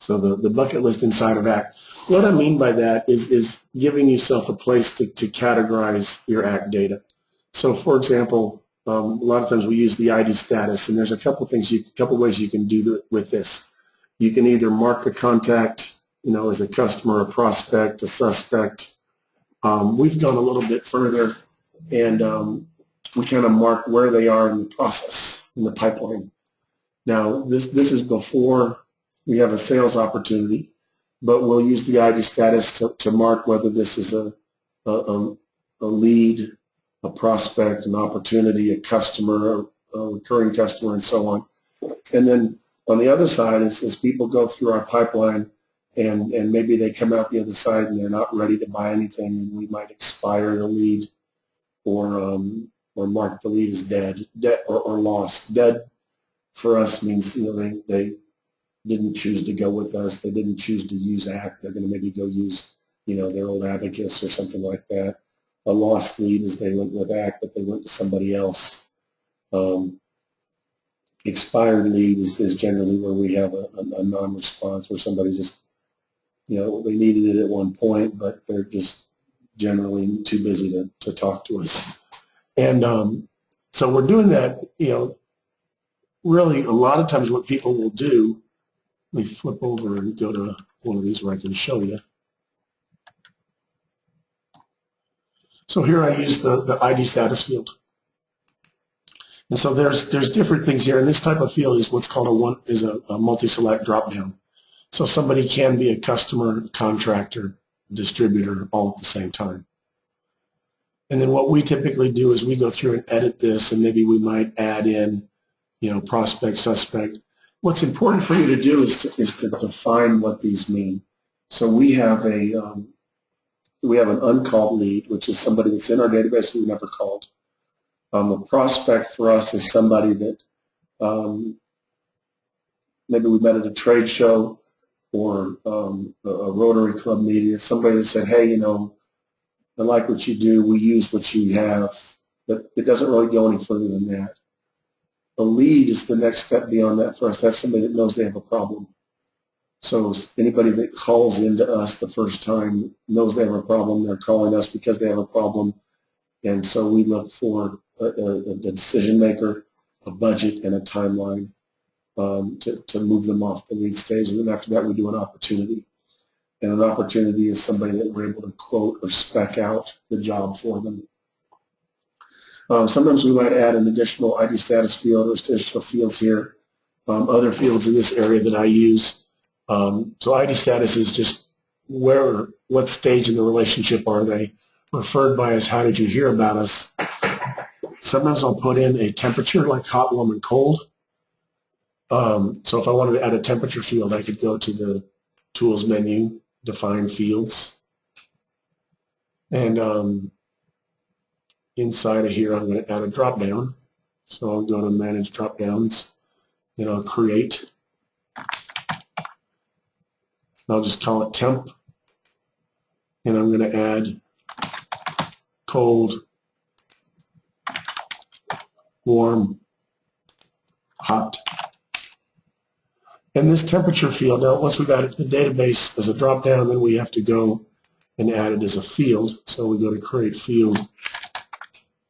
So the bucket list inside of ACT. What I mean by that is giving yourself a place to categorize your ACT data. So for example, a lot of times we use the ID status, and there's a couple ways you can do with this. You can either mark a contact, as a customer, a prospect, a suspect. We've gone a little bit further, and we kind of mark where they are in the process, in the pipeline. Now, this is before we have a sales opportunity, but we'll use the ID status to mark whether this is a lead, a prospect, an opportunity, a customer, a recurring customer, and so on. And then on the other side is people go through our pipeline, and maybe they come out the other side and they're not ready to buy anything, and we might expire the lead or mark the lead as dead or lost. Dead for us means they didn't choose to go with us. They didn't choose to use ACT. They're going to maybe go use their old Abacus or something like that. A lost lead is they went with ACT, but they went to somebody else. Expired lead is generally where we have a non-response, where somebody just they needed it at one point, but they're just generally too busy to talk to us. And so we're doing that. Really, a lot of times what people will do. Let me flip over and go to one of these where I can show you. So here I use the ID status field. And so there's different things here, and this type of field is what's called a multi-select drop-down. So somebody can be a customer, contractor, distributor all at the same time. And then what we typically do is we go through and edit this, and maybe we might add in, prospect, suspect. What's important for you to do is to define what these mean. So we have an uncalled lead, which is somebody that's in our database we never called. A prospect for us is somebody that maybe we met at a trade show or a Rotary Club meeting. It's somebody that said, hey, I like what you do. We use what you have, but it doesn't really go any further than that. A lead is the next step beyond that for us. That's somebody that knows they have a problem. So anybody that calls into us the first time knows they have a problem. They're calling us because they have a problem. And so we look for a decision maker, a budget, and a timeline to move them off the lead stage. And then after that, we do an opportunity. And an opportunity is somebody that we're able to quote or spec out the job for them. Sometimes we might add an additional ID status field or additional fields here. Other fields in this area that I use. So ID status is just what stage in the relationship are they? Referred by as how did you hear about us? Sometimes I'll put in a temperature like hot, warm, and cold. So if I wanted to add a temperature field, I could go to the Tools menu, Define Fields, and inside of here I'm going to add a drop-down. So I'll go to Manage Drop-Downs, and I'll create. I'll just call it Temp, and I'm going to add cold, warm, hot. And this temperature field, now once we've added to the database as a drop-down, then we have to go and add it as a field. So we go to Create Field,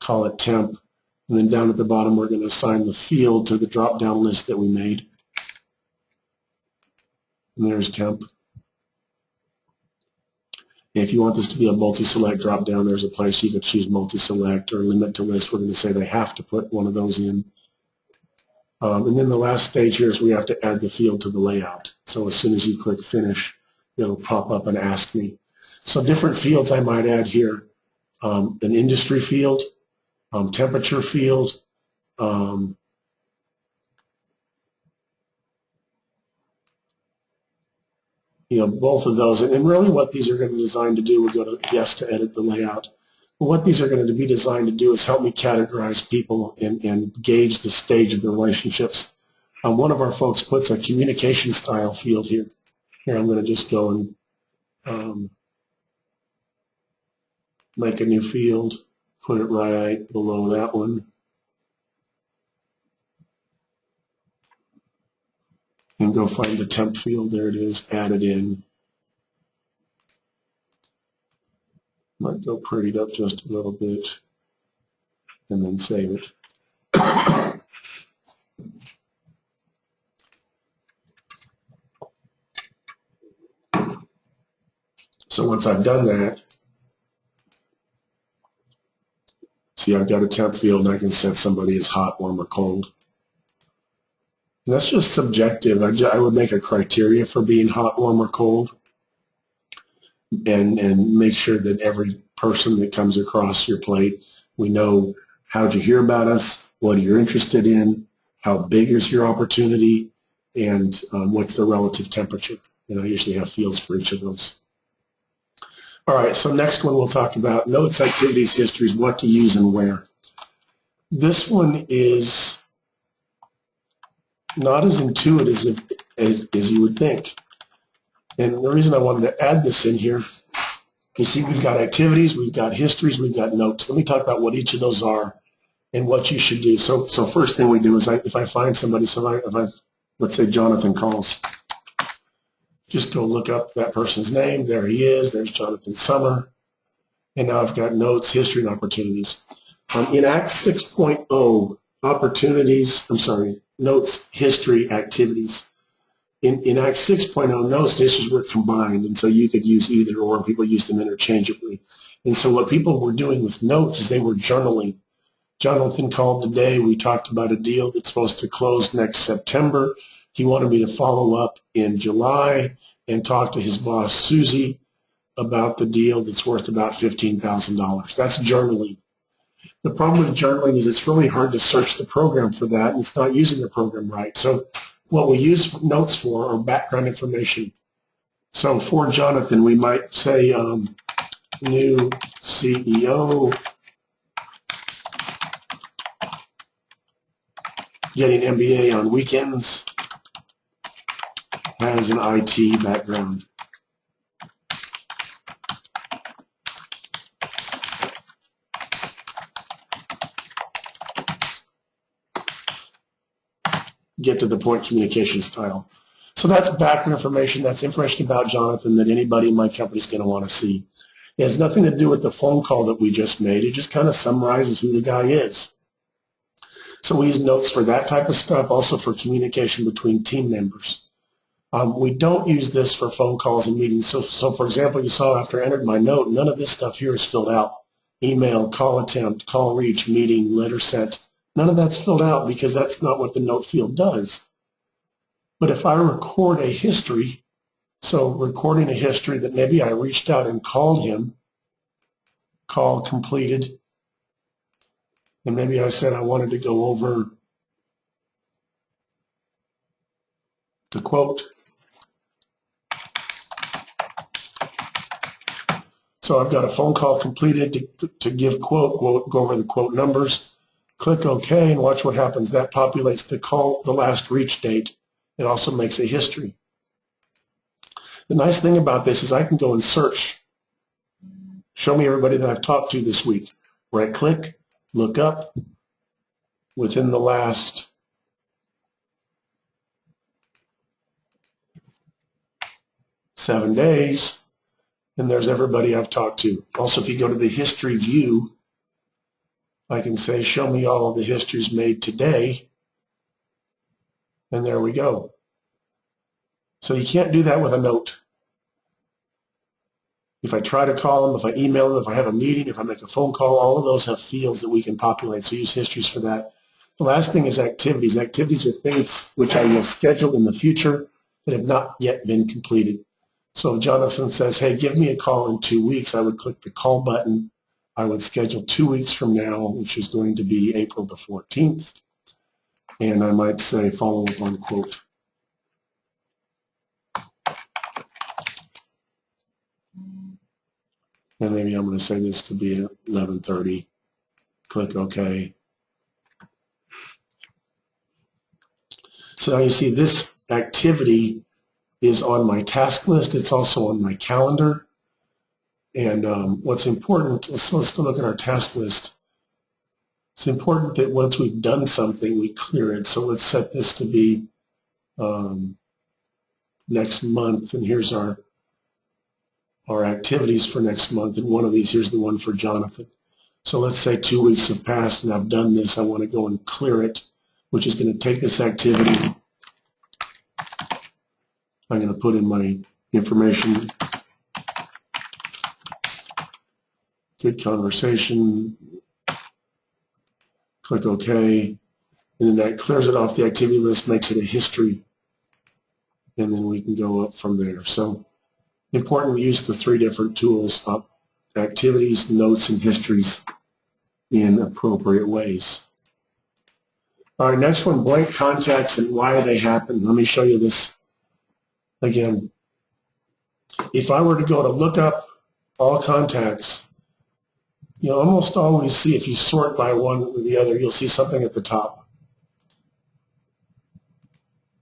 call it Temp, and then down at the bottom we're going to assign the field to the drop-down list that we made. And there's Temp. If you want this to be a multi-select drop-down, there's a place you could choose multi-select or limit to list. We're going to say they have to put one of those in. And then the last stage here is we have to add the field to the layout. So as soon as you click Finish, it'll pop up and ask me. So different fields I might add here. An industry field, temperature field, both of those. And really what these are going to be designed to do, we go to Yes to edit the layout. But what these are going to be designed to do is help me categorize people and gauge the stage of the relationships. One of our folks puts a communication style field here. Here I'm going to just go and make a new field, put it right below that one. and go find the temp field. There it is, add it in. Might go prettied up just a little bit and then save it. So once I've done that, see, I've got a temp field and I can set somebody as hot, warm, or cold. And that's just subjective. I would make a criteria for being hot, warm, or cold, and make sure that every person that comes across your plate, we know how'd you hear about us, what you're interested in, how big is your opportunity, and what's the relative temperature. And I usually have fields for each of those. All right, so next one we'll talk about notes, activities, histories, what to use and where. This one is not as intuitive as you would think. And the reason I wanted to add this in here, you see we've got activities, we've got histories, we've got notes. Let me talk about what each of those are and what you should do. So first thing we do is if I find somebody, let's say Jonathan calls, just go look up that person's name. There he is. There's Jonathan Summer. And now I've got notes, history, and opportunities. In Acts 6.0, notes, history, activities. In Acts 6.0, notes, histories were combined, and so you could use either or. People use them interchangeably. And so what people were doing with notes is they were journaling. Jonathan called today. We talked about a deal that's supposed to close next September. He wanted me to follow up in July and talk to his boss, Susie, about the deal that's worth about $15,000. That's journaling. The problem with journaling is it's really hard to search the program for that, and it's not using the program right. So what we use notes for are background information. So for Jonathan, we might say new CEO, getting MBA on weekends, has an IT background. Get to the point communication style. So that's background information. That's information about Jonathan that anybody in my company is going to want to see. It has nothing to do with the phone call that we just made. It just kind of summarizes who the guy is. So we use notes for that type of stuff, also for communication between team members. We don't use this for phone calls and meetings. So for example, you saw after I entered my note, none of this stuff here is filled out. Email, call attempt, call reach, meeting, letter sent. None of that's filled out because that's not what the note field does. But if I record a history, so recording a history that maybe I reached out and called him, call completed, and maybe I said I wanted to go over the quote. So I've got a phone call completed to give quote, go over the quote numbers, click OK, and watch what happens. That populates the call, the last reach date. It also makes a history. The nice thing about this is I can go and search. Show me everybody that I've talked to this week. Right click, look up within the last 7 days. And there's everybody I've talked to. Also, if you go to the history view, I can say, show me all of the histories made today. And there we go. So you can't do that with a note. If I try to call them, if I email them, if I have a meeting, if I make a phone call, all of those have fields that we can populate. So use histories for that. The last thing is activities. Activities are things which I will schedule in the future that have not yet been completed. So if Jonathan says, hey, give me a call in 2 weeks, I would click the call button. I would schedule 2 weeks from now, which is going to be April the 14th. And I might say follow up on quote. And maybe I'm going to say this to be at 11:30. Click OK. So now you see this activity is on my task list. It's also on my calendar. And what's important, let's go look at our task list. It's important that once we've done something, we clear it. So let's set this to be next month, and here's our activities for next month, and one of these, here's the one for Jonathan. So let's say 2 weeks have passed and I've done this. I want to go and clear it, which is going to take this activity. I'm going to put in my information. Good conversation. Click OK. And then that clears it off the activity list, makes it a history. And then we can go up from there. So important to use the 3 different tools, activities, notes, and histories in appropriate ways. All right, next one, blank contacts and why they happen. Let me show you this again. If I were to go to look up all contacts, you'll almost always see, if you sort by one or the other, you'll see something at the top.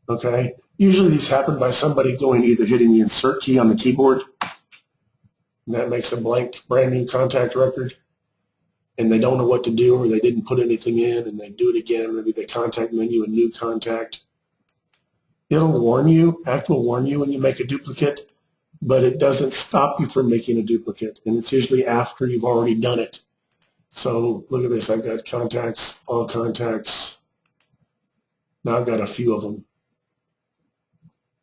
Okay? Usually these happen by somebody either hitting the insert key on the keyboard, and that makes a blank, brand new contact record, and they don't know what to do, or they didn't put anything in, and they do it again, maybe the contact menu, a new contact. It'll warn you, ACT will warn you when you make a duplicate, but it doesn't stop you from making a duplicate, and it's usually after you've already done it. So look at this, I've got contacts, all contacts. Now I've got a few of them.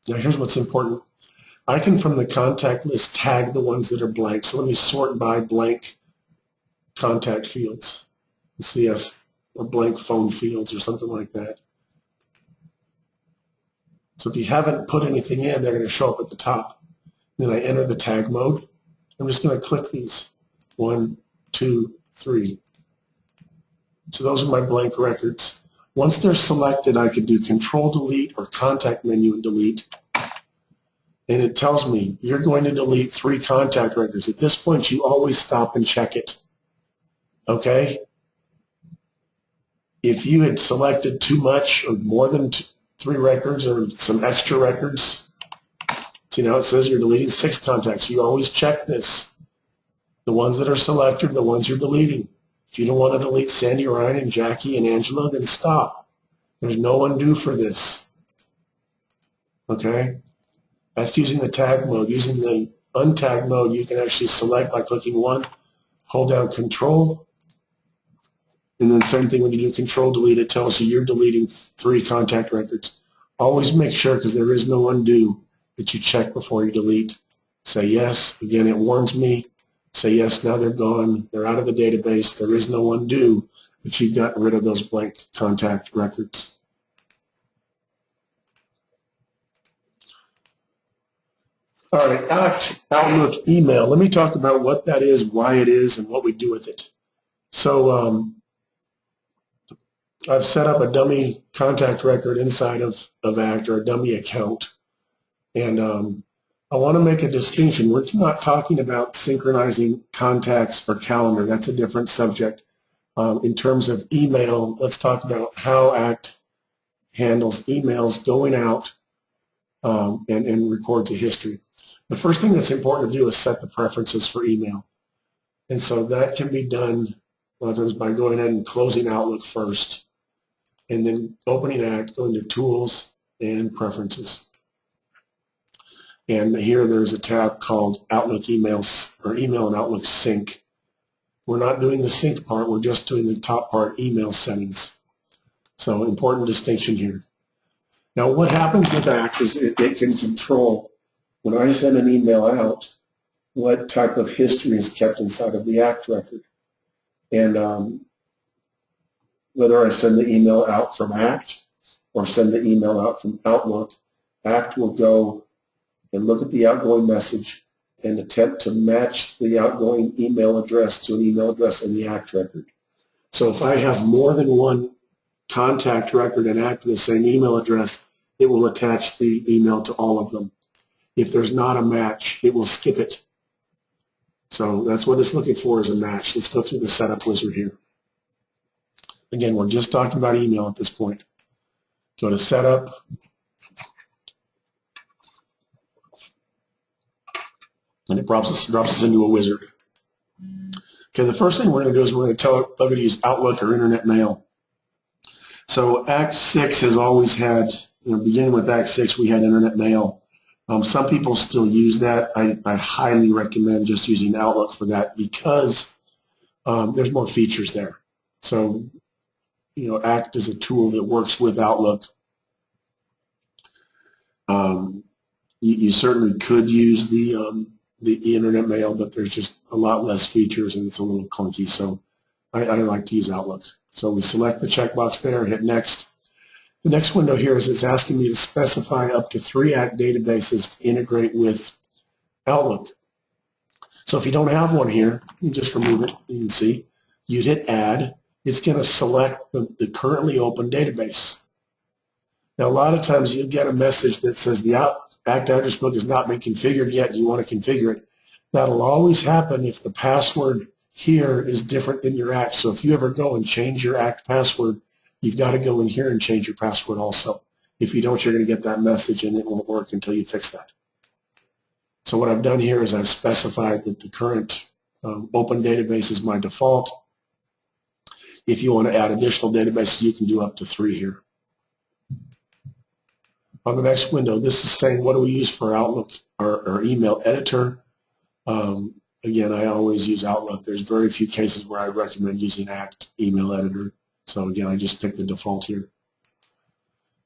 Now here's what's important. I can, from the contact list, tag the ones that are blank. So let me sort by blank contact fields. CS, or blank phone fields or something like that. So if you haven't put anything in, they're going to show up at the top. Then I enter the tag mode. I'm just going to click these. 1, 2, 3. So those are my blank records. Once they're selected, I could do Control Delete or Contact Menu and Delete. And it tells me you're going to delete 3 contact records. At this point, you always stop and check it. Okay? If you had selected too much or more than 3 records or some extra records, see now it says you're deleting 6 contacts. You always check this. The ones that are selected, the ones you're deleting. If you don't want to delete Sandy, Ryan, and Jackie, and Angela, then stop. There's no undo for this. Okay? That's using the tag mode. Using the untag mode, you can actually select by clicking 1, hold down Control, and then same thing when you do Control Delete, it tells you you're deleting 3 contact records. Always make sure, because there is no undo, that you check before you delete. Say yes. Again, it warns me. Say yes, now they're gone. They're out of the database. There is no undo, but you've gotten rid of those blank contact records. All right, ACT, Outlook, email. Let me talk about what that is, why it is, and what we do with it. So I've set up a dummy contact record inside of ACT, or a dummy account. And I want to make a distinction. We're not talking about synchronizing contacts for calendar. That's a different subject. In terms of email, let's talk about how ACT handles emails going out and records a history. The first thing that's important to do is set the preferences for email. And so that can be done a lot of times by going ahead and closing Outlook first, and then opening ACT, going to Tools and Preferences. And here there's a tab called Outlook Emails, or Email and Outlook Sync. We're not doing the sync part, we're just doing the top part, email settings. So important distinction here. Now what happens with ACT is it can control, when I send an email out, what type of history is kept inside of the ACT record. And whether I send the email out from ACT or send the email out from Outlook, ACT will go and look at the outgoing message and attempt to match the outgoing email address to an email address in the ACT record. So if I have more than one contact record in ACT with the same email address, it will attach the email to all of them. If there's not a match, it will skip it. So that's what it's looking for, is a match. Let's go through the setup wizard here. Again, we're just talking about email at this point. Go to Setup. And it drops us into a wizard. Okay, the first thing we're going to do is we're going to tell it whether to use Outlook or Internet Mail. So ACT 6 has always had, beginning with ACT 6, we had Internet Mail Some people still use that. I highly recommend just using Outlook for that because there's more features there. So, ACT is a tool that works with Outlook. You certainly could use the internet mail, but there's just a lot less features and it's a little clunky. So I like to use Outlook. So we select the checkbox there, hit next. The next window here is it's asking me to specify up to 3 ACT databases to integrate with Outlook. So if you don't have one here, you just remove it. You can see. You'd hit Add. It's going to select the currently open database. Now, a lot of times you'll get a message that says the ACT address book has not been configured yet. You want to configure it. That'll always happen if the password here is different than your ACT. So if you ever go and change your ACT password, you've got to go in here and change your password also. If you don't, you're going to get that message and it won't work until you fix that. So what I've done here is I've specified that the current open database is my default. If you want to add additional databases, you can do up to 3 here. On the next window, this is saying what do we use for Outlook or email editor. Again, I always use Outlook. There's very few cases where I recommend using ACT email editor. So again, I just picked the default here.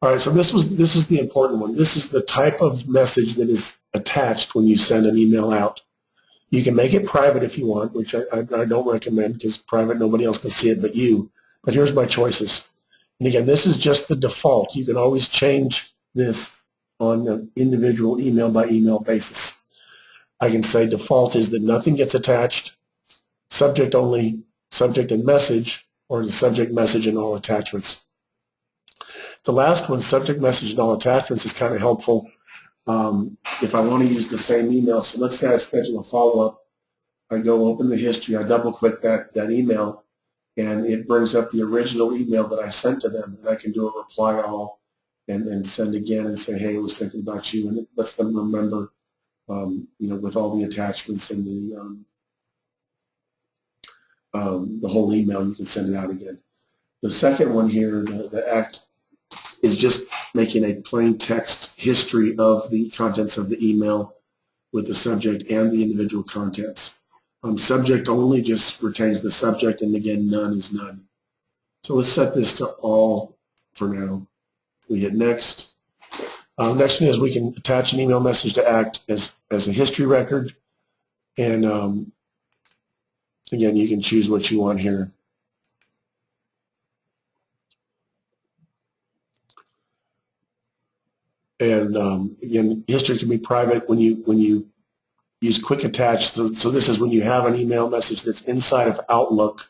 All right, so this is the important one. This is the type of message that is attached when you send an email out. You can make it private if you want, which I don't recommend because private, nobody else can see it but you. But here's my choices. And again, this is just the default. You can always change this on an individual email by email basis. I can say default is that nothing gets attached, subject only, subject and message, or the subject, message, and all attachments. The last one, subject, message, and all attachments, is kind of helpful if I want to use the same email. So let's say I schedule a follow-up. I go open the history, I double-click that email, and it brings up the original email that I sent to them, and I can do a reply all and send again and say, hey, I was thinking about you, and it lets them remember, with all the attachments and the whole email, you can send it out again. The second one here, the ACT, is just making a plain text history of the contents of the email with the subject and the individual contents. Subject only just retains the subject, and again, none is none. So let's set this to all for now. We hit next. Next one is we can attach an email message to ACT as a history record, and again, you can choose what you want here. And again, history can be private when you use quick attach. So this is when you have an email message that's inside of Outlook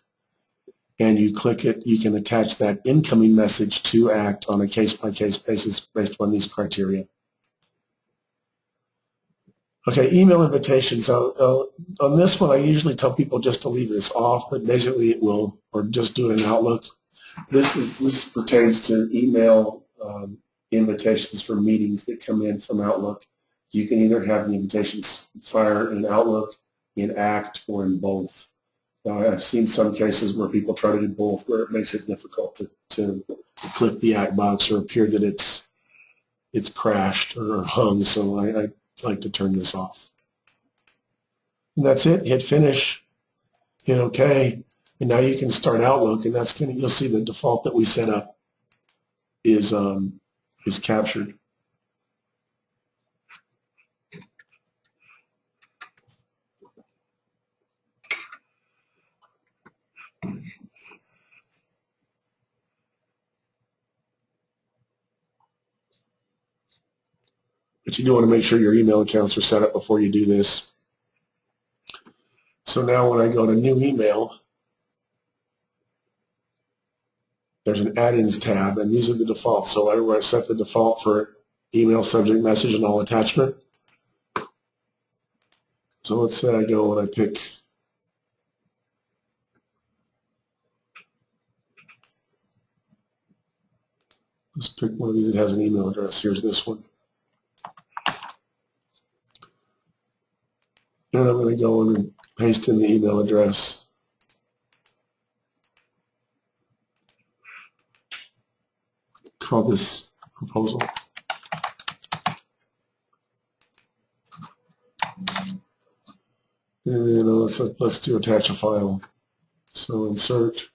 and you click it, you can attach that incoming message to ACT on a case-by-case basis based on these criteria. Okay, email invitations. So on this one, I usually tell people just to leave this off, but basically it will, or just do it in Outlook. This pertains to email invitations for meetings that come in from Outlook. You can either have the invitations fire in Outlook, in ACT, or in both. I've seen some cases where people try to do both, where it makes it difficult to click the ACT box or appear that it's crashed or hung. So I like to turn this off. And that's it. Hit finish. Hit OK. And now you can start Outlook, and that's you'll see the default that we set up is captured. But you do want to make sure your email accounts are set up before you do this. So now when I go to new email, there's an add-ins tab, and these are the defaults. So I set the default for email, subject, message, and all attachment. So let's say I go and I pick let's pick one of these that has an email address. Here's this one. And I'm going to go in and paste in the email address. Call this proposal. And then let's do attach a file. So insert,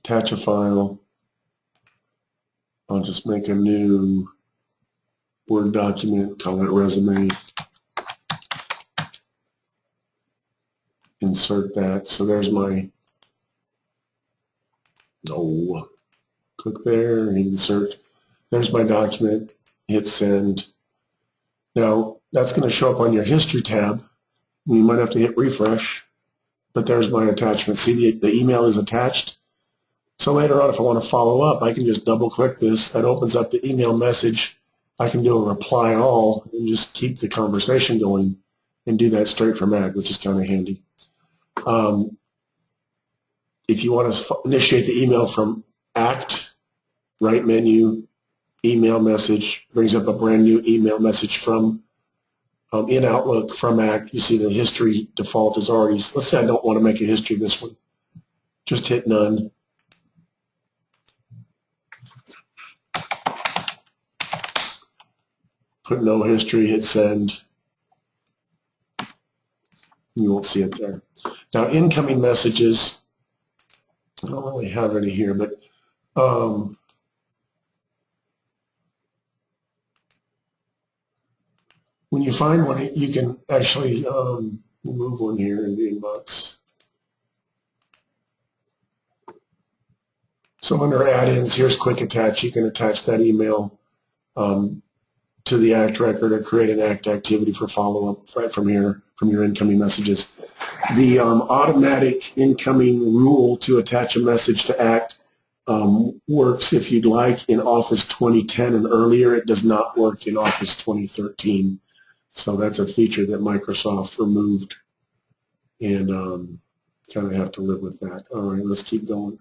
attach a file. I'll just make a new Word document, call it resume. Insert that. So there's my, click there and insert. There's my document. Hit send. Now that's going to show up on your history tab. You might have to hit refresh, but there's my attachment. See, the email is attached. So later on, if I want to follow up, I can just double click this. That opens up the email message. I can do a reply all and just keep the conversation going and do that straight from ACT, which is kind of handy. If you want to initiate the email from ACT, right menu, email message, brings up a brand new email message from in Outlook from ACT. You see the history default is already, let's say I don't want to make a history of this one. Just hit none. Put no history, hit send. You won't see it there. Now incoming messages, I don't really have any here, but when you find one, you can actually remove one here in the inbox. So under add-ins, here's quick attach. You can attach that email to the ACT record or create an ACT activity for follow-up right from here, from your incoming messages. The automatic incoming rule to attach a message to ACT works if you'd like in Office 2010 and earlier. It does not work in Office 2013. So that's a feature that Microsoft removed, and kind of have to live with that. All right, let's keep going.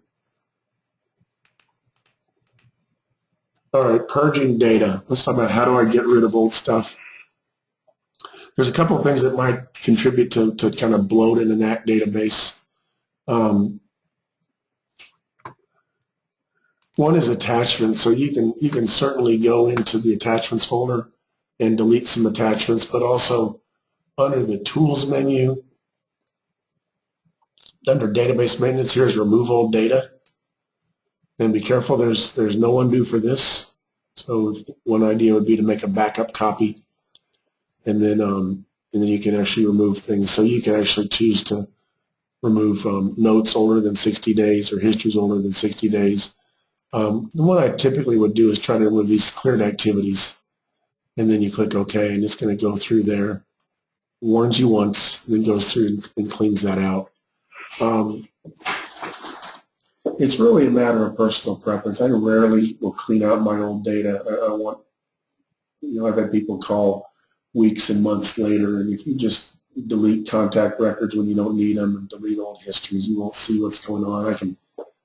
All right, purging data. Let's talk about how do I get rid of old stuff. There's a couple of things that might contribute to kind of bloat in an ACT database. One is attachments. So you can certainly go into the attachments folder and delete some attachments, but also under the tools menu, under database maintenance, here's remove old data. And be careful, there's no undo for this. So one idea would be to make a backup copy, and then you can actually remove things. So you can actually choose to remove notes older than 60 days or histories older than 60 days. The one I typically would do is try to remove these cleared activities, and then you click OK, and it's going to go through there, warns you once, and then goes through and cleans that out. It's really a matter of personal preference. I rarely will clean out my old data. I want, I've had people call weeks and months later, and if you just delete contact records when you don't need them and delete old histories, you won't see what's going on.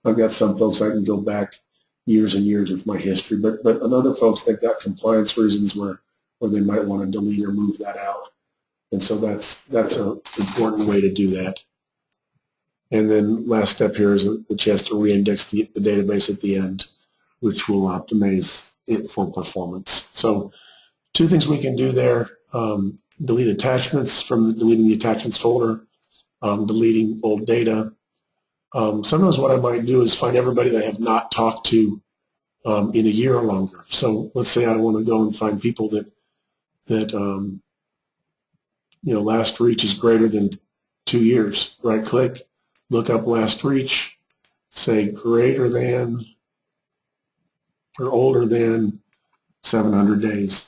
I've got some folks I can go back years and years with my history, but other folks, they've got compliance reasons where they might want to delete or move that out, and so that's an important way to do that. And then last step here is the chance to reindex the database at the end, which will optimize it for performance. So two things we can do there: delete attachments from deleting the attachments folder, deleting old data. Sometimes what I might do is find everybody that I have not talked to in a year or longer. So let's say I want to go and find people that last reach is greater than 2 years. Right click, look up last reach, say greater than or older than 700 days.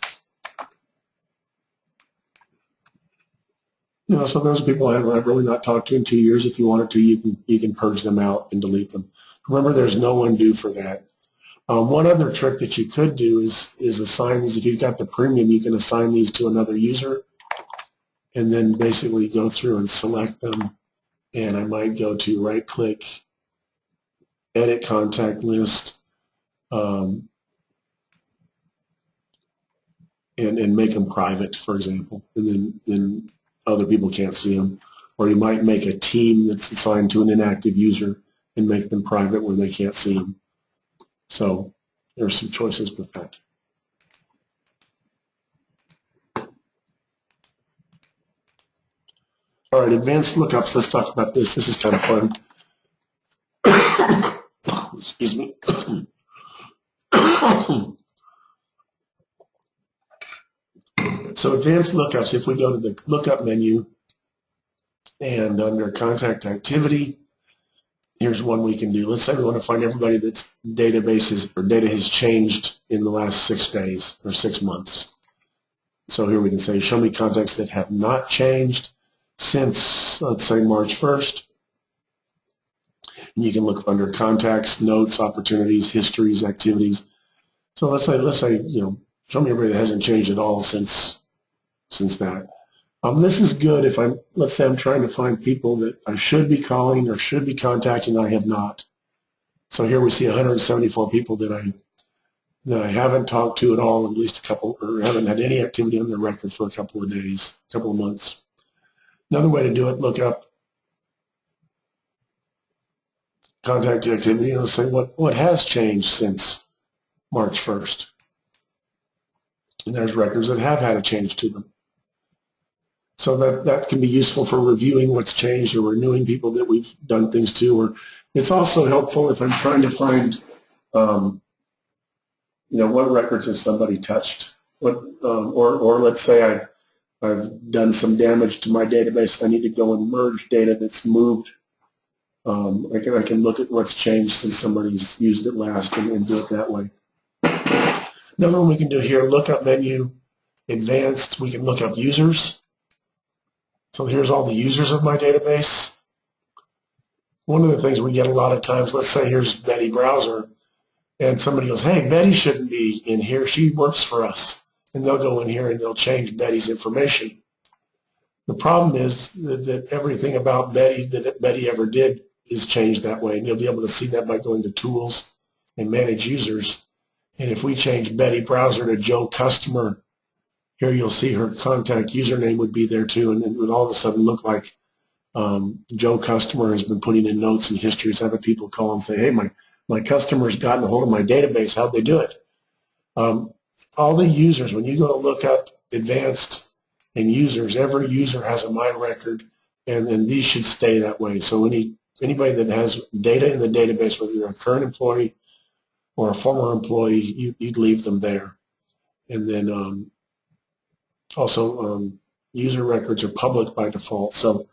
So those people I've really not talked to in 2 years. If you wanted to, you can purge them out and delete them. Remember, there's no undo for that. One other trick that you could do is assign these. If you've got the premium, you can assign these to another user, and then basically go through and select them. And I might go to right-click, edit contact list, and make them private, for example, and then other people can't see them. Or you might make a team that's assigned to an inactive user and make them private where they can't see them. So there are some choices with that. All right, advanced lookups. Let's talk about this. This is kind of fun. Excuse me. So advanced lookups, if we go to the lookup menu and under contact activity, here's one we can do. Let's say we want to find everybody that's databases or data has changed in the last 6 days or 6 months. So here we can say, show me contacts that have not changed since, let's say, March 1st. And you can look under contacts, notes, opportunities, histories, activities. So let's say, show me everybody that hasn't changed at all since that. This is good if let's say I'm trying to find people that I should be calling or should be contacting and I have not. So here we see 174 people that I haven't talked to at all, at least a couple, or haven't had any activity on their record for a couple of days, a couple of months. Another way to do it, look up contact activity and let's say what has changed since March 1st. And there's records that have had a change to them. So that can be useful for reviewing what's changed or renewing people that we've done things to. Or it's also helpful if I'm trying to find, what records has somebody touched. Or let's say I've done some damage to my database. I need to go and merge data that's moved. I can look at what's changed since somebody's used it last and do it that way. Another one we can do here, lookup menu, advanced, we can look up users. So here's all the users of my database. One of the things we get a lot of times, let's say here's Betty Browser, and somebody goes, hey, Betty shouldn't be in here, she works for us. And they'll go in here and they'll change Betty's information. The problem is that everything about Betty that Betty ever did is changed that way, and you'll be able to see that by going to Tools and Manage Users. And if we change Betty Browser to Joe Customer, here you'll see her contact username would be there too, and it would all of a sudden look like Joe Customer has been putting in notes and histories, having people call and say, hey, my customer's gotten a hold of my database, how'd they do it? All the users, when you go to look up advanced and users, every user has a My Record, and these should stay that way. So anybody that has data in the database, whether you're a current employee or a former employee, you'd leave them there. And then also user records are public by default. So,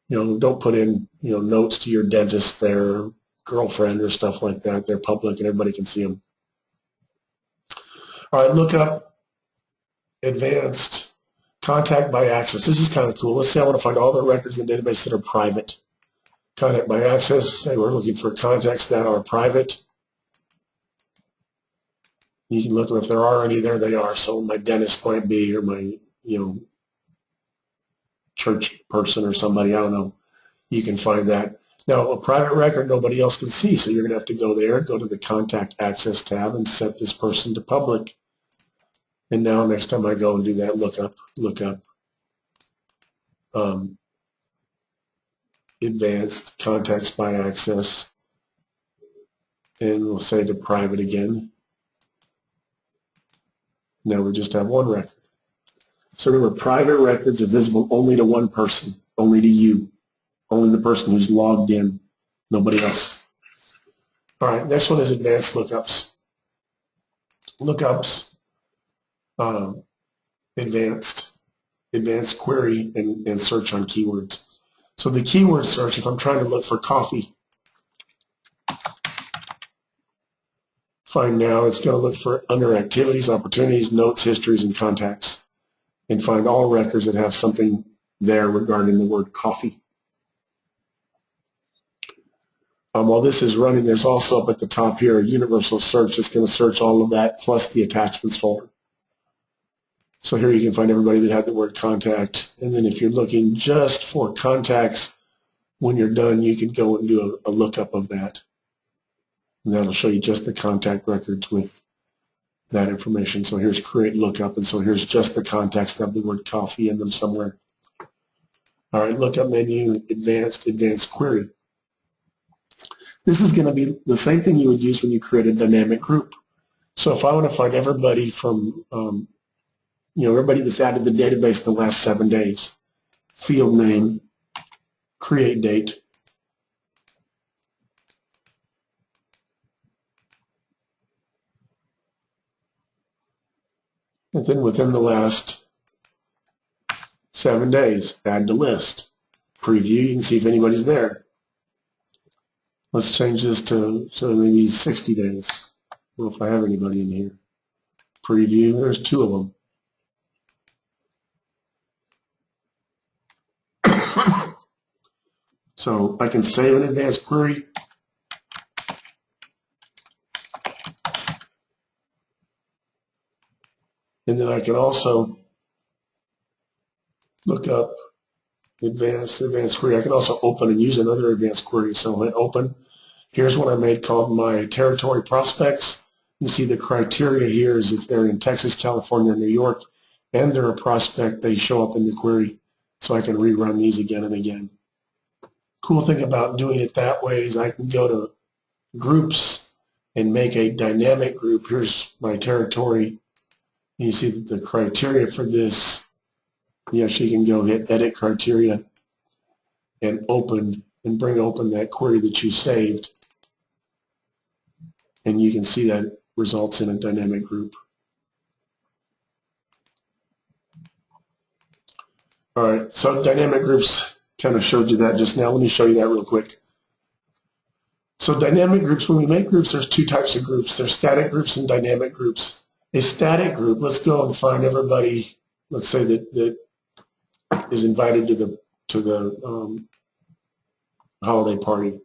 don't put in, notes to your dentist, their girlfriend or stuff like that. They're public and everybody can see them. All right, look up advanced contact by access. This is kind of cool. Let's say I want to find all the records in the database that are private. Contact by access, say we're looking for contacts that are private. You can look if there are any, there they are. So my dentist might be, or my, church person or somebody, I don't know. You can find that. Now, a private record nobody else can see, so you're going to have to go there, go to the Contact Access tab and set this person to public. And now next time I go and do that, look up advanced contacts by access, and we'll say to private again. Now we just have one record. So remember, private records are visible only to one person, only to you, only the person who's logged in, nobody else. All right, next one is advanced lookups. Lookups, advanced query and search on keywords. So the keyword search, if I'm trying to look for coffee, find now, it's going to look for under activities, opportunities, notes, histories, and contacts, and find all records that have something there regarding the word coffee. While this is running, there's also up at the top here a universal search that's going to search all of that plus the attachments folder. So here you can find everybody that had the word contact, and then if you're looking just for contacts, when you're done, you can go and do a lookup of that. And that'll show you just the contact records with that information. So here's create lookup, and so here's just the contacts that have the word coffee in them somewhere. All right, lookup menu, advanced query. This is going to be the same thing you would use when you create a dynamic group. So if I want to find everybody from, everybody that's added the database in the last 7 days, field name, create date. And then within the last 7 days, add to list. Preview, you can see if anybody's there. Let's change this to maybe 60 days. I don't know if I have anybody in here. Preview, there's 2 of them. So I can save an advanced query. And then I can also look up advanced query. I can also open and use another advanced query. So I'll hit open. Here's one I made called my territory prospects. You see the criteria here is if they're in Texas, California, New York, and they're a prospect, they show up in the query. So I can rerun these again and again. Cool thing about doing it that way is I can go to groups and make a dynamic group. Here's my territory. You see that the criteria for this, you actually can go hit edit criteria and open and bring open that query that you saved. And you can see that results in a dynamic group. All right, so dynamic groups, kind of showed you that just now. Let me show you that real quick. So dynamic groups, when we make groups, there's 2 types of groups. There's static groups and dynamic groups. A static group, let's go and find everybody, let's say that is invited to the holiday party.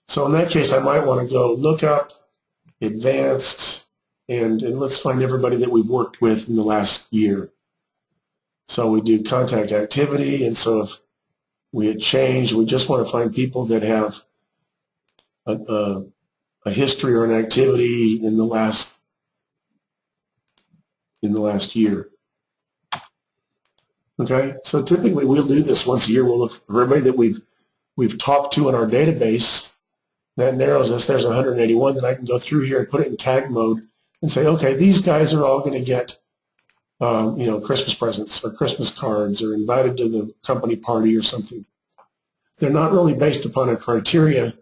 So in that case, I might want to go look up advanced and let's find everybody that we've worked with in the last year. So we do contact activity, and so if we had changed, we just want to find people that have a history or an activity in the last year. Okay, so typically we'll do this once a year. We'll look for everybody that we've talked to in our database. That narrows us. There's 181. Then I can go through here and put it in tag mode and say, okay, these guys are all going to get Christmas presents or Christmas cards or invited to the company party or something. They're not really based upon a criteria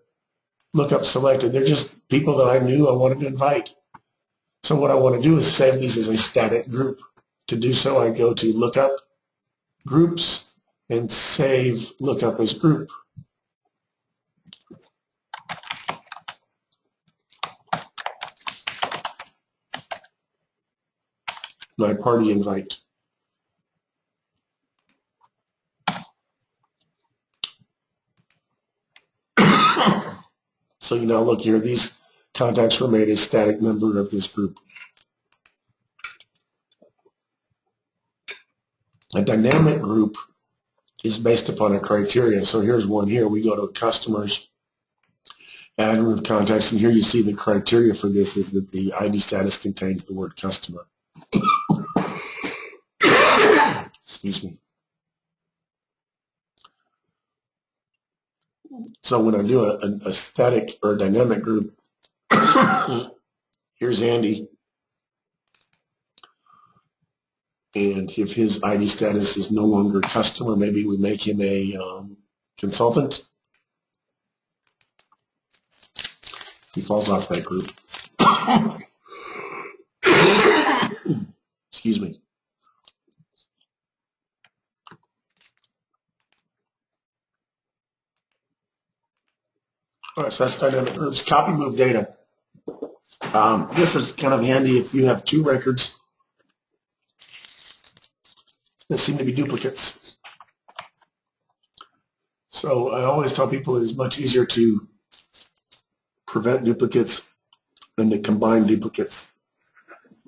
lookup selected. They're just people that I knew I wanted to invite. So what I want to do is save these as a static group. To do so, I go to lookup, groups, and save lookup as group. My party invite. So you now look here, these contacts were made as static member of this group. A dynamic group is based upon a criteria. So here's one here. We go to customers, add group contacts, and here you see the criteria for this is that the ID status contains the word customer. Excuse me. So when I do a static or a dynamic group, here's Andy. And if his ID status is no longer customer, maybe we make him a consultant. He falls off that group. Excuse me. All right, so that's dynamic groups. Copy move data. This is kind of handy if you have 2 records that seem to be duplicates. So I always tell people it is much easier to prevent duplicates than to combine duplicates.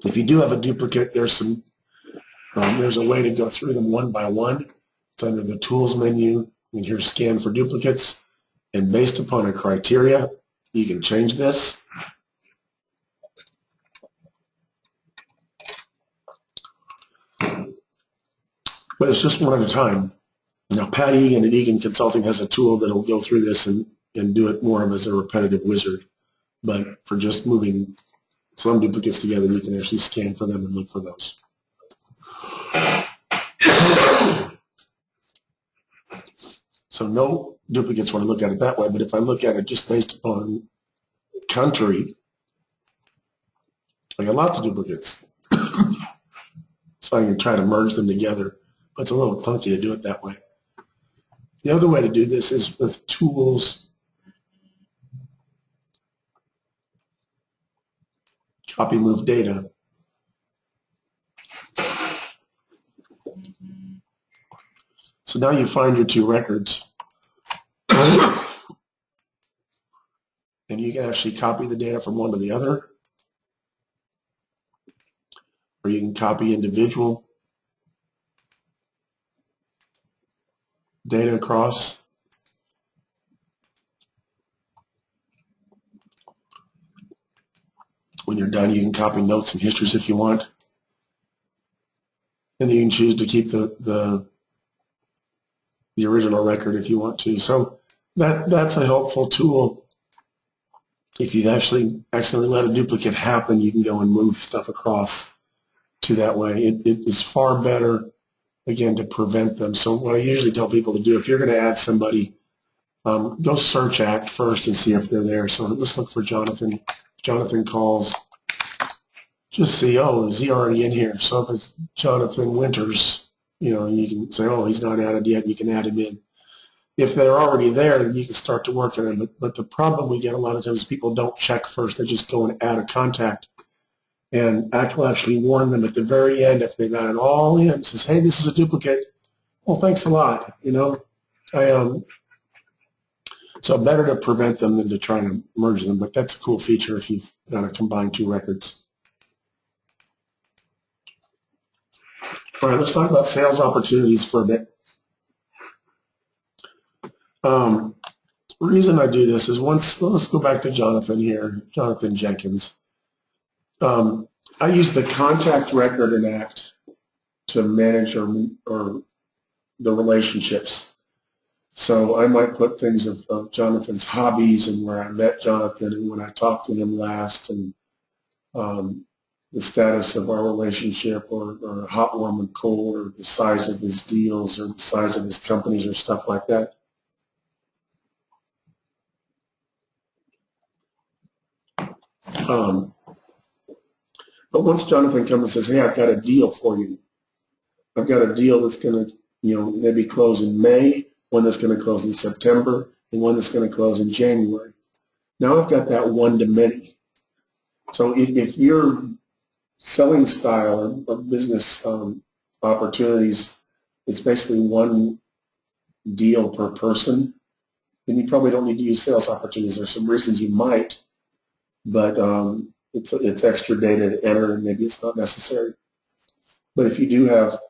If you do have a duplicate, there's a way to go through them one by one. It's under the Tools menu, and here's Scan for Duplicates. And based upon a criteria, you can change this. But it's just one at a time. Now, Pat Egan at Egan Consulting has a tool that will go through this and do it more of as a repetitive wizard. But for just moving some duplicates together, you can actually scan for them and look for those. So no duplicates when I look at it that way, but if I look at it just based upon country, I got lots of duplicates. So I can try to merge them together, but it's a little clunky to do it that way. The other way to do this is with tools, copy move data. So now you find your two records, and you can actually copy the data from one to the other, or you can copy individual data across. When you're done, you can copy notes and histories if you want. And you can choose to keep the original record if you want to. So that's a helpful tool. If you've actually accidentally let a duplicate happen, you can go and move stuff across to that way. It is far better, again, to prevent them. So what I usually tell people to do, if you're going to add somebody, go search ACT first and see if they're there. So let's look for Jonathan. Jonathan calls. Just see, oh, is he already in here? So if it's Jonathan Winters, you know, you can say, oh, he's not added yet. You can add him in. If they're already there, then you can start to work on them. But the problem we get a lot of times is people don't check first. They just go and add a contact. And ACT will actually warn them at the very end if they got it all in. It says, hey, this is a duplicate. Well, thanks a lot. You know, so better to prevent them than to try to merge them. But that's a cool feature if you've got to combine two records. All right, let's talk about sales opportunities for a bit. The reason I do this is let's go back to Jonathan here, Jonathan Jenkins. I use the contact record in ACT to manage or the relationships. So I might put things of Jonathan's hobbies and where I met Jonathan and when I talked to him last, and the status of our relationship, or hot, warm, and cold, or the size of his deals, or the size of his companies, or stuff like that. But once Jonathan comes and says, hey, I've got a deal for you. I've got a deal that's going to, maybe close in May, one that's going to close in September, and one that's going to close in January. Now I've got that one to many. So if your selling style or business opportunities, it's basically one deal per person, then you probably don't need to use sales opportunities. There's some reasons you might, but it's extra data to enter, and maybe it's not necessary. But if you do have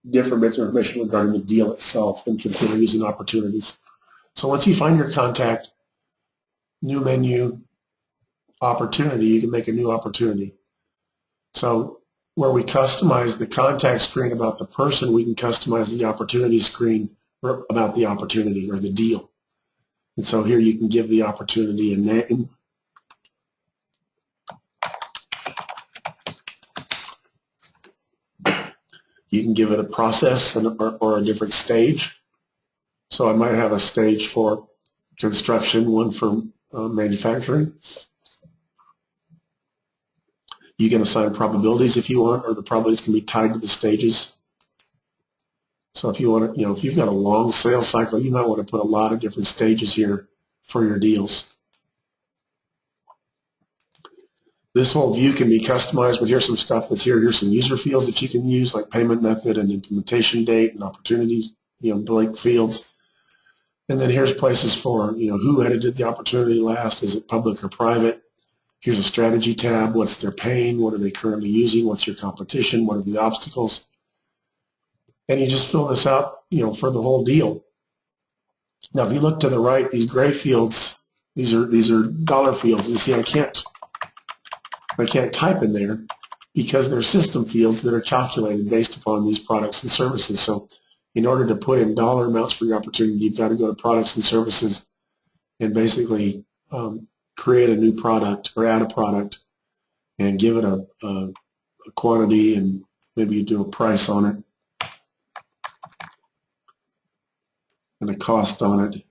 different bits of information regarding the deal itself, then consider using opportunities. So once you find your contact, new menu, opportunity, you can make a new opportunity. So where we customize the contact screen about the person, we can customize the opportunity screen about the opportunity or the deal. And so here you can give the opportunity a name. You can give it a process or a different stage. So I might have a stage for construction, one for manufacturing. You can assign probabilities if you want, or the probabilities can be tied to the stages. So if you want to, if you've got a long sales cycle, you might want to put a lot of different stages here for your deals. This whole view can be customized, but here's some stuff that's here. Here's some user fields that you can use, like payment method and implementation date and opportunity, blank fields. And then here's places for, who edited the opportunity last. Is it public or private? Here's a strategy tab. What's their pain? What are they currently using? What's your competition? What are the obstacles? And you just fill this out, for the whole deal. Now, if you look to the right, these gray fields, these are dollar fields. You see, I can't type in there because they're system fields that are calculated based upon these products and services. So in order to put in dollar amounts for your opportunity, you've got to go to products and services and basically create a new product or add a product and give it a quantity, and maybe you do a price on it. and a cost on it.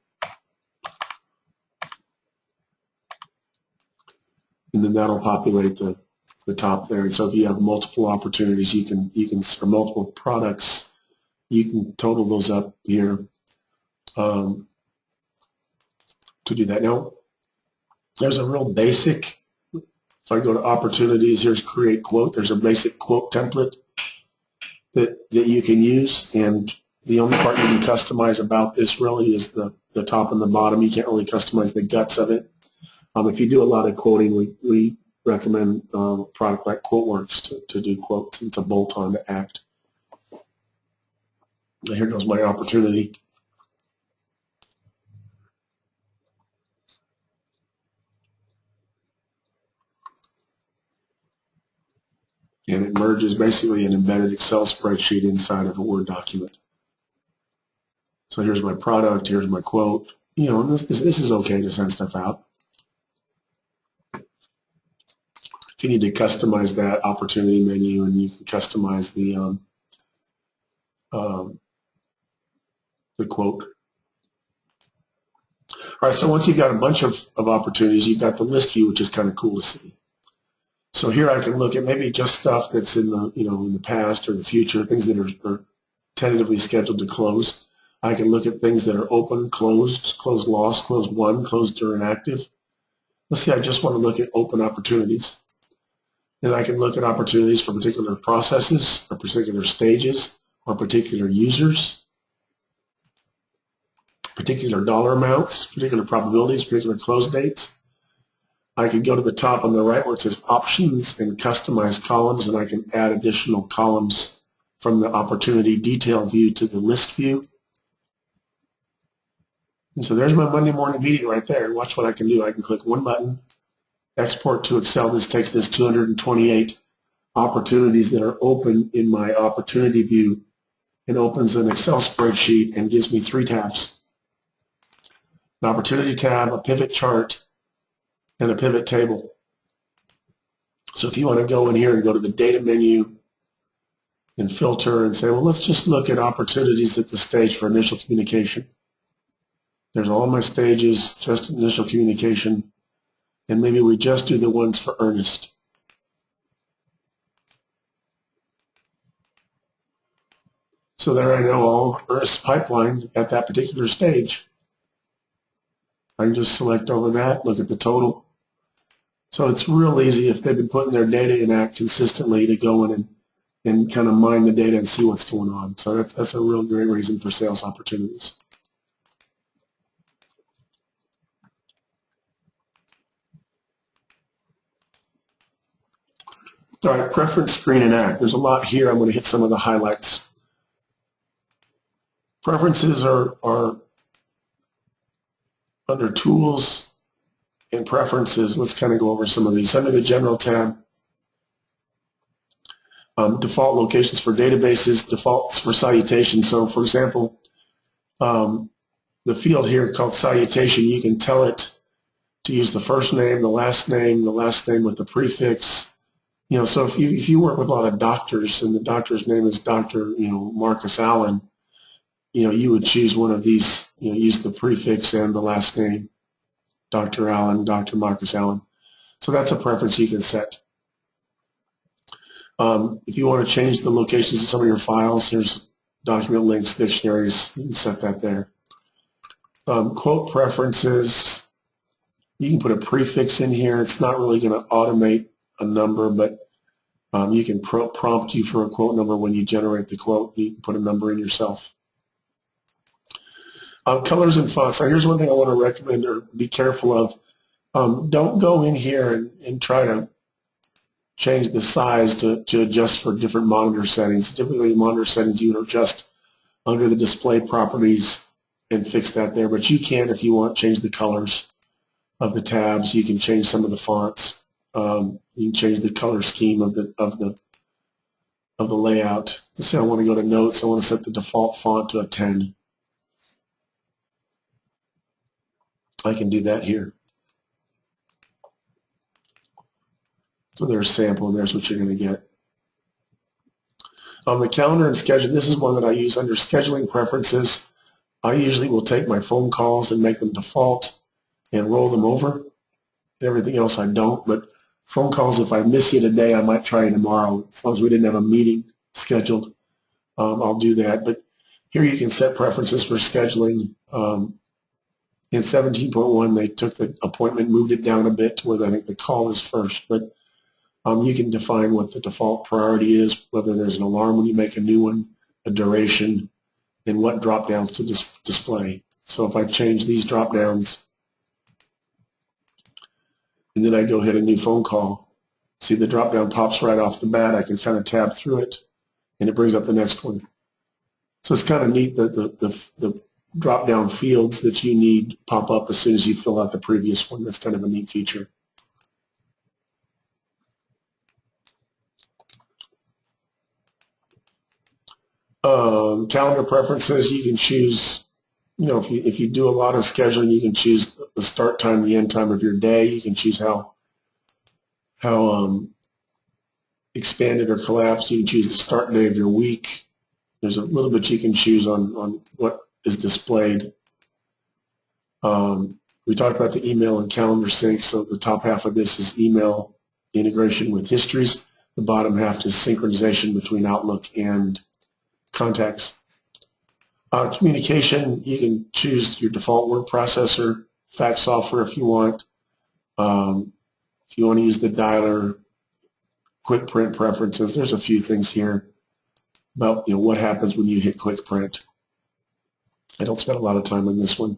And then that'll populate the top there. And so if you have multiple opportunities, you can or multiple products, you can total those up here to do that. Now, there's a real basic. If I go to opportunities, here's create quote. There's a basic quote template that you can use, and the only part you can customize about this really is the top and the bottom. You can't really customize the guts of it. If you do a lot of quoting, we recommend a product like QuoteWorks to do quotes. It's a bolt-on to ACT. Now here goes my opportunity. And it merges basically an embedded Excel spreadsheet inside of a Word document. So here's my product, here's my quote. You know, this is okay to send stuff out. If you need to customize that opportunity menu, and you can customize the quote. All right, so once you've got a bunch of opportunities, you've got the list view, which is kind of cool to see. So here I can look at maybe just stuff that's in the in the past or the future, things that are tentatively scheduled to close. I can look at things that are open, closed, closed lost, closed won, closed or inactive. Let's see, I just want to look at open opportunities. Then I can look at opportunities for particular processes or particular stages or particular users, particular dollar amounts, particular probabilities, particular close dates. I can go to the top on the right where it says options and customize columns, and I can add additional columns from the opportunity detail view to the list view. And so there's my Monday morning meeting right there. Watch what I can do. I can click one button, export to Excel. This takes this 228 opportunities that are open in my opportunity view and opens an Excel spreadsheet and gives me 3 tabs. An opportunity tab, a pivot chart, and a pivot table. So if you want to go in here and go to the data menu and filter and say, well, let's just look at opportunities at the stage for initial communication. There's all my stages, just initial communication, and maybe we just do the ones for earnest. So there I know all earnest pipeline at that particular stage. I can just select over that, look at the total. So it's real easy if they've been putting their data in ACT consistently to go in and kind of mine the data and see what's going on. So that's a real great reason for sales opportunities. All right, preference screen and ACT. There's a lot here. I'm going to hit some of the highlights. Preferences are under Tools and Preferences. Let's kind of go over some of these. Under the General tab, default locations for databases, defaults for citation. So, for example, the field here called citation, you can tell it to use the first name, the last name with the prefix. You know, so if you work with a lot of doctors and the doctor's name is Dr. Marcus Allen, you would choose one of these, use the prefix and the last name, Dr. Allen, Dr. Marcus Allen. So that's a preference you can set. If you want to change the locations of some of your files, there's document links, dictionaries, you can set that there. Quote preferences, you can put a prefix in here. It's not really going to automate a number, but you can prompt you for a quote number when you generate the quote. You can put a number in yourself. Colors and fonts. Now here's one thing I want to recommend or be careful of. Don't go in here and try to change the size to adjust for different monitor settings. Typically the monitor settings you would adjust under the display properties and fix that there, but you can, if you want, change the colors of the tabs. You can change some of the fonts. You can change the color scheme of the layout. Let's say I want to go to notes. I want to set the default font to a 10. I can do that here. So there's sample, and there's what you're going to get. The calendar and schedule. This is one that I use under scheduling preferences. I usually will take my phone calls and make them default and roll them over. Everything else I don't, but phone calls, if I miss you today, I might try you tomorrow. As long as we didn't have a meeting scheduled, I'll do that. But here you can set preferences for scheduling. In 17.1, they took the appointment, moved it down a bit to where I think the call is first. But you can define what the default priority is, whether there's an alarm when you make a new one, a duration, and what drop-downs to display. So if I change these drop-downs, and then I go hit a new phone call, see the drop-down pops right off the bat. I can kind of tab through it, and it brings up the next one. So it's kind of neat that the drop-down fields that you need pop up as soon as you fill out the previous one. That's kind of a neat feature. Calendar preferences, you can choose, if you do a lot of scheduling, you can choose the start time, the end time of your day. You can choose how expanded or collapsed. You can choose the start day of your week. There's a little bit you can choose on what is displayed. We talked about the email and calendar sync, so the top half of this is email integration with histories. The bottom half is synchronization between Outlook and contacts. Communication, you can choose your default word processor, fax software if you want. If you want to use the dialer, quick print preferences, there's a few things here about what happens when you hit quick print. I don't spend a lot of time on this one.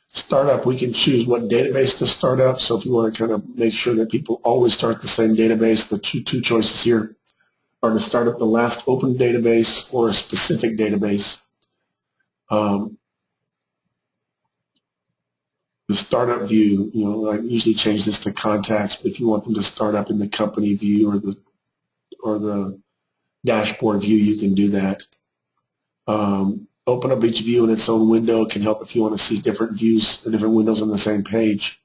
Startup, we can choose what database to start up. So if you want to kind of make sure that people always start the same database, the two choices here are to start up the last open database or a specific database. The startup view, I usually change this to contacts, but if you want them to start up in the company view or the dashboard view, you can do that. Open up each view in its own window. It can help if you want to see different views or different windows on the same page.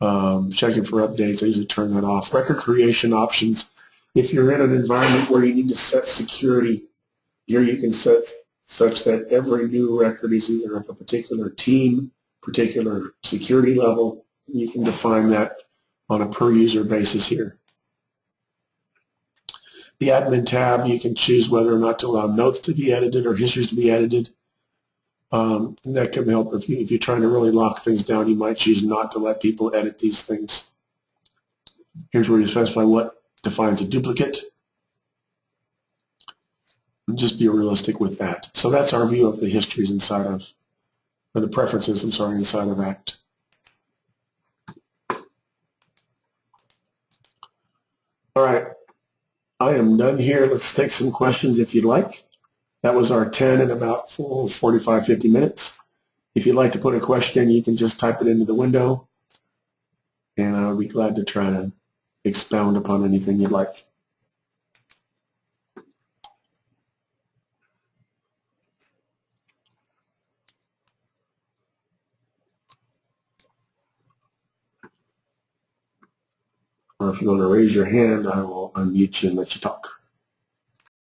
Checking for updates, I usually turn that off. Record creation options. If you're in an environment where you need to set security, here you can set such that every new record is either of a particular team, particular security level. You can define that on a per user basis here. The admin tab, you can choose whether or not to allow notes to be edited or histories to be edited. And that can help if you're trying to really lock things down. You might choose not to let people edit these things. Here's where you specify what defines a duplicate. And just be realistic with that. So that's our view of the histories inside of, or the preferences, inside of ACT. All right. I am done here. Let's take some questions if you'd like. That was our 10 in about 45, 50 minutes. If you'd like to put a question in, you can just type it into the window, and I'll be glad to try to expound upon anything you'd like. Or if you want to raise your hand, I will unmute you and let you talk.